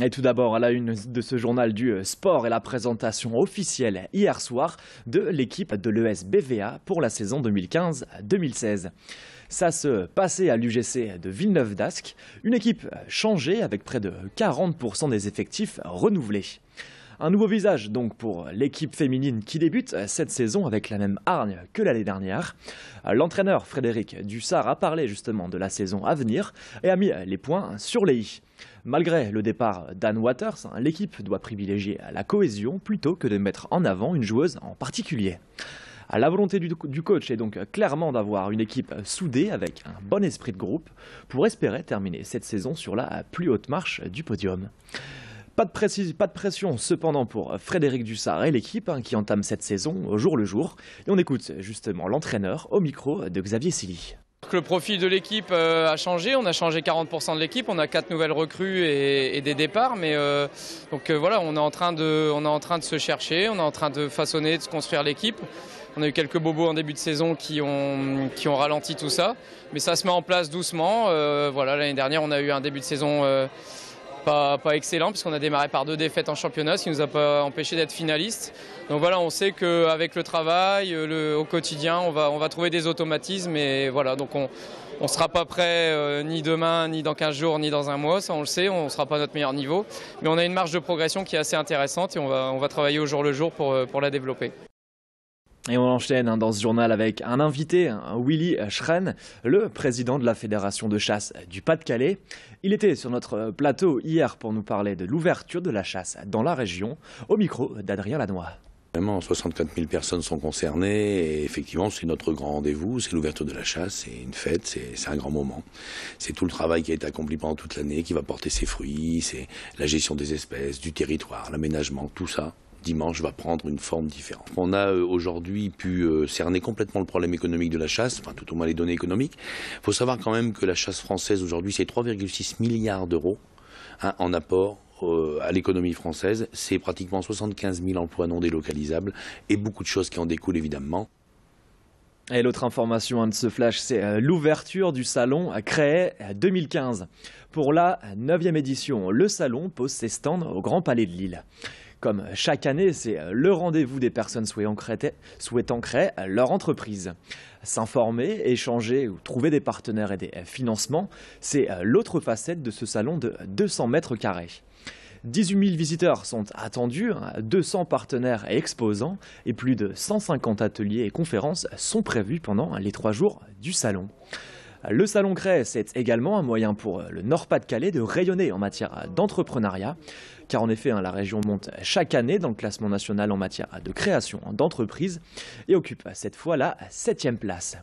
Et tout d'abord, à la une de ce journal du sport et la présentation officielle hier soir de l'équipe de l'ES BVA pour la saison 2015-2016. Ça se passait à l'UGC de Villeneuve-d'Ascq, une équipe changée avec près de 40% des effectifs renouvelés. Un nouveau visage donc pour l'équipe féminine qui débute cette saison avec la même hargne que l'année dernière. L'entraîneur Frédéric Dussart a parlé justement de la saison à venir et a mis les points sur les i. Malgré le départ d'Anne Waters, l'équipe doit privilégier la cohésion plutôt que de mettre en avant une joueuse en particulier. La volonté du coach est donc clairement d'avoir une équipe soudée avec un bon esprit de groupe pour espérer terminer cette saison sur la plus haute marche du podium. Pas de pression cependant pour Frédéric Dussart et l'équipe qui entame cette saison au jour le jour. Et on écoute justement l'entraîneur au micro de Xavier Silly. Le profil de l'équipe a changé, on a changé 40% de l'équipe, on a 4 nouvelles recrues et des départs, mais voilà, on est en train de se chercher, on est en train de façonner, de se construire l'équipe. On a eu quelques bobos en début de saison qui ont ralenti tout ça, mais ça se met en place doucement. Voilà, l'année dernière, on a eu un début de saison pas excellent puisqu'on a démarré par 2 défaites en championnat, ce qui ne nous a pas empêché d'être finalistes. Donc voilà, on sait qu'avec le travail, au quotidien, on va trouver des automatismes et voilà, donc on ne sera pas prêt ni demain, ni dans 15 jours, ni dans un mois, ça on le sait, on ne sera pas à notre meilleur niveau. Mais on a une marge de progression qui est assez intéressante et on va travailler au jour le jour pour la développer. Et on enchaîne dans ce journal avec un invité, Willy Schren, le président de la Fédération de chasse du Pas-de-Calais. Il était sur notre plateau hier pour nous parler de l'ouverture de la chasse dans la région, au micro d'Adrien Lannoy. Vraiment, 64 000 personnes sont concernées et effectivement c'est notre grand rendez-vous, c'est l'ouverture de la chasse, c'est une fête, c'est un grand moment. C'est tout le travail qui a été accompli pendant toute l'année qui va porter ses fruits, c'est la gestion des espèces, du territoire, l'aménagement, tout ça. Dimanche va prendre une forme différente. On a aujourd'hui pu cerner complètement le problème économique de la chasse, enfin tout au moins les données économiques. Il faut savoir quand même que la chasse française aujourd'hui c'est 3,6 milliards d'euros en apport à l'économie française. C'est pratiquement 75 000 emplois non délocalisables et beaucoup de choses qui en découlent évidemment. Et l'autre information de ce flash, c'est l'ouverture du salon créé 2015. Pour la 9e édition, le salon pose ses stands au Grand Palais de Lille. Comme chaque année, c'est le rendez-vous des personnes souhaitant créer leur entreprise. S'informer, échanger ou trouver des partenaires et des financements, c'est l'autre facette de ce salon de 200 mètres carrés. 18 000 visiteurs sont attendus, 200 partenaires et exposants et plus de 150 ateliers et conférences sont prévus pendant les 3 jours du salon. Le Salon Cré, c'est également un moyen pour le Nord-Pas-de-Calais de rayonner en matière d'entrepreneuriat, car en effet, la région monte chaque année dans le classement national en matière de création d'entreprises et occupe cette fois la 7e place.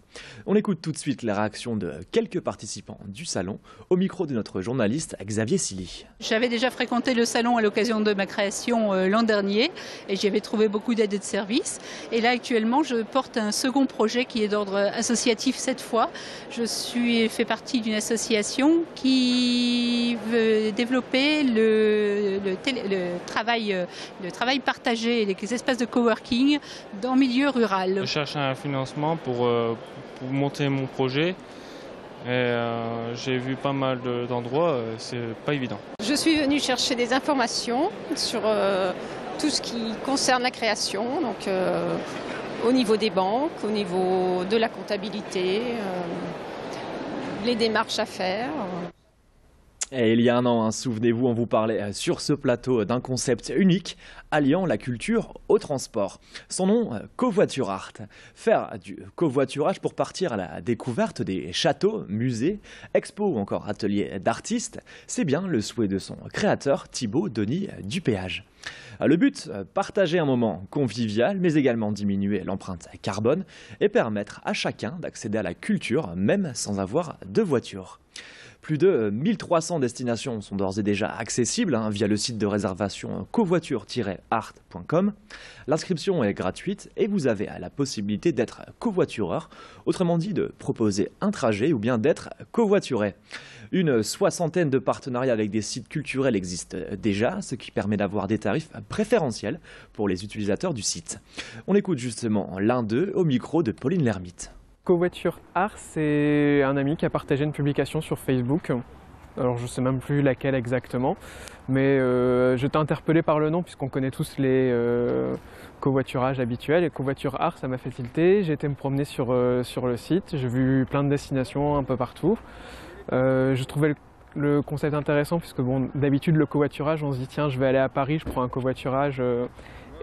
On écoute tout de suite les réactions de quelques participants du salon au micro de notre journaliste Xavier Silly. J'avais déjà fréquenté le salon à l'occasion de ma création l'an dernier et j'y avais trouvé beaucoup d'aide et de services. Et là actuellement, je porte un second projet qui est d'ordre associatif cette fois. Je fais partie d'une association qui veut développer le travail partagé, les espaces de coworking dans le milieu rural. Je cherche un financement pour monter mon projet. J'ai vu pas mal d'endroits, c'est pas évident. Je suis venue chercher des informations sur tout ce qui concerne la création, donc au niveau des banques, au niveau de la comptabilité, les démarches à faire. Et il y a un an, souvenez-vous, on vous parlait sur ce plateau d'un concept unique alliant la culture au transport. Son nom, Covoiturart. Faire du covoiturage pour partir à la découverte des châteaux, musées, expos ou encore ateliers d'artistes, c'est bien le souhait de son créateur, Thibaut Denis Dupéage. Le but, partager un moment convivial, mais également diminuer l'empreinte carbone et permettre à chacun d'accéder à la culture, même sans avoir de voiture. Plus de 1300 destinations sont d'ores et déjà accessibles via le site de réservation covoiture-art.com. L'inscription est gratuite et vous avez la possibilité d'être covoitureur, autrement dit de proposer un trajet ou bien d'être covoituré. Une soixantaine de partenariats avec des sites culturels existent déjà, ce qui permet d'avoir des tarifs préférentiels pour les utilisateurs du site. On écoute justement l'un d'eux au micro de Pauline Lermite. Covoiture Art, c'est un ami qui a partagé une publication sur Facebook Alors je ne sais même plus laquelle exactement, mais j'étais interpellé par le nom puisqu'on connaît tous les covoiturages habituels. Et Covoiture Art, ça m'a fait tilter. J'ai été me promener sur le site, j'ai vu plein de destinations un peu partout. Je trouvais le concept intéressant puisque bon, d'habitude le covoiturage, on se dit tiens je vais aller à Paris, je prends un covoiturage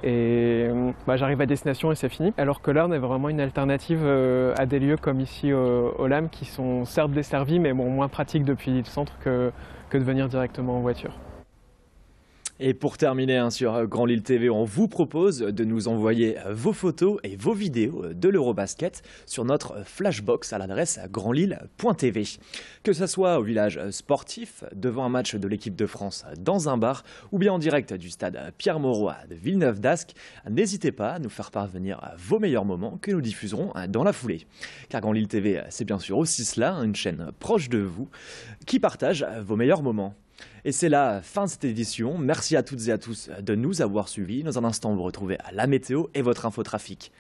et j'arrive à destination et c'est fini. Alors que là on a vraiment une alternative à des lieux comme ici au LAM qui sont certes desservis mais bon, moins pratiques depuis le centre que de venir directement en voiture. Et pour terminer sur Grand Lille TV, on vous propose de nous envoyer vos photos et vos vidéos de l'Eurobasket sur notre flashbox à l'adresse grandlille.tv. Que ce soit au village sportif, devant un match de l'équipe de France dans un bar ou bien en direct du stade Pierre-Mauroy de Villeneuve-d'Ascq, n'hésitez pas à nous faire parvenir vos meilleurs moments que nous diffuserons dans la foulée. Car Grand Lille TV, c'est bien sûr aussi cela, une chaîne proche de vous qui partage vos meilleurs moments. Et c'est la fin de cette édition. Merci à toutes et à tous de nous avoir suivis. Dans un instant, vous retrouvez la météo et votre infotrafic.